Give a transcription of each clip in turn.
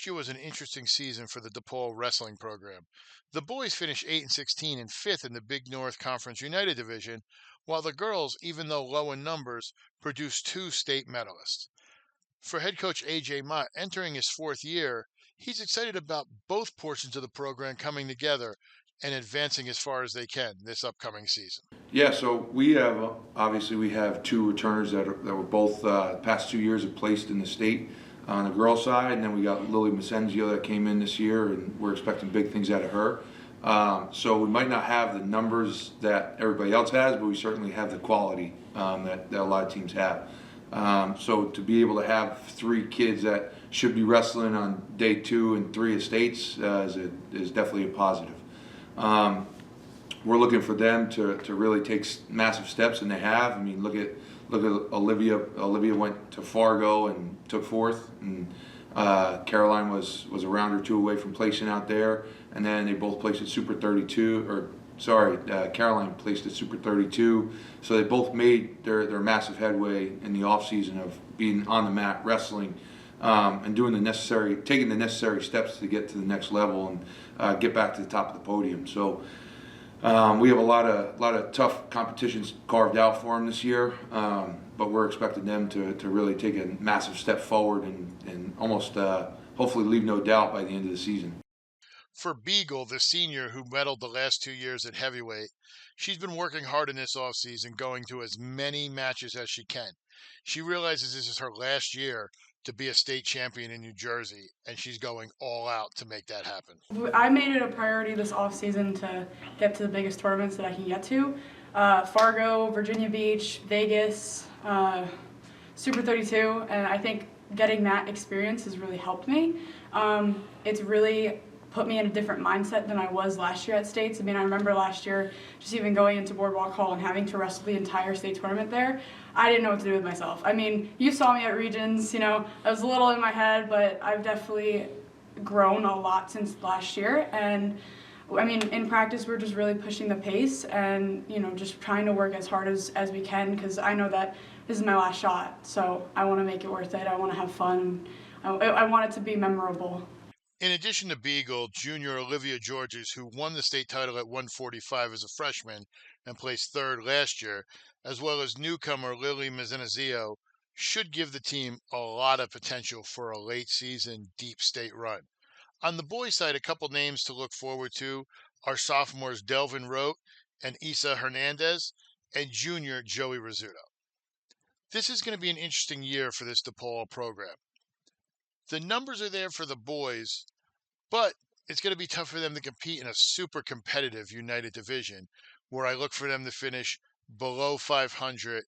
last year was an interesting season for the Depaul wrestling program. The boys finished 8 and 16 and fifth in the Big North Conference United Division, while the girls, even though low in numbers, produced two state medalists. For head coach AJ Mott entering his fourth year, he's excited about both portions of the program coming together and advancing as far as they can this upcoming season. Yeah, so we have obviously we have two returners that were both past 2 years have placed in the state on the girls' side, and then we got Lily Macenzio that came in this year, and we're expecting big things out of her. So we might not have the numbers that everybody else has, but we certainly have the quality that a lot of teams have. So to be able to have three kids that should be wrestling on day 2 and 3 of states is definitely a positive. We're looking for them to really take massive steps, and they have. I mean, look at Olivia. Olivia went to Fargo and took fourth, and Caroline was a round or two away from placing out there, and then they both placed at Super 32. Caroline placed at Super 32. So they both made their massive headway in the off season of being on the mat wrestling. And taking the necessary steps to get to the next level and get back to the top of the podium. So we have a lot of tough competitions carved out for them this year, but we're expecting them to really take a massive step forward and almost hopefully leave no doubt by the end of the season. For Beagle, the senior who medaled the last 2 years at heavyweight, she's been working hard in this offseason, going to as many matches as she can. She realizes this is her last year to be a state champion in New Jersey, and she's going all out to make that happen. I made it a priority this offseason to get to the biggest tournaments that I can get to. Fargo, Virginia Beach, Vegas, Super 32, and I think getting that experience has really helped me. It's really put me in a different mindset than I was last year at states. I mean, I remember last year just even going into Boardwalk Hall and having to wrestle the entire state tournament there. I didn't know what to do with myself. I mean, you saw me at regions, I was a little in my head, but I've definitely grown a lot since last year. And I mean, in practice, we're just really pushing the pace and, just trying to work as hard as we can, because I know that this is my last shot. So I want to make it worth it. I want to have fun. I want it to be memorable. In addition to Beagle, junior Olivia Georges, who won the state title at 145 as a freshman and placed third last year, as well as newcomer Lily Mazzinazio, should give the team a lot of potential for a late season deep state run. On the boys' side, a couple names to look forward to are sophomores Delvin Rote and Isa Hernandez, and junior Joey Rizzuto. This is going to be an interesting year for this DePaul program. The numbers are there for the boys, but it's going to be tough for them to compete in a super competitive United Division, where I look for them to finish below 500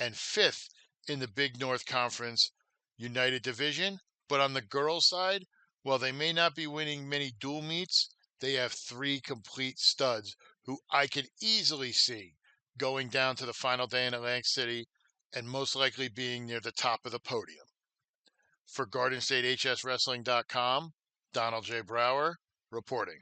and fifth in the Big North Conference United Division. But on the girls' side, while they may not be winning many dual meets, they have three complete studs who I could easily see going down to the final day in Atlantic City and most likely being near the top of the podium. For GardenStateHSWrestling.com, Donald J. Brower reporting.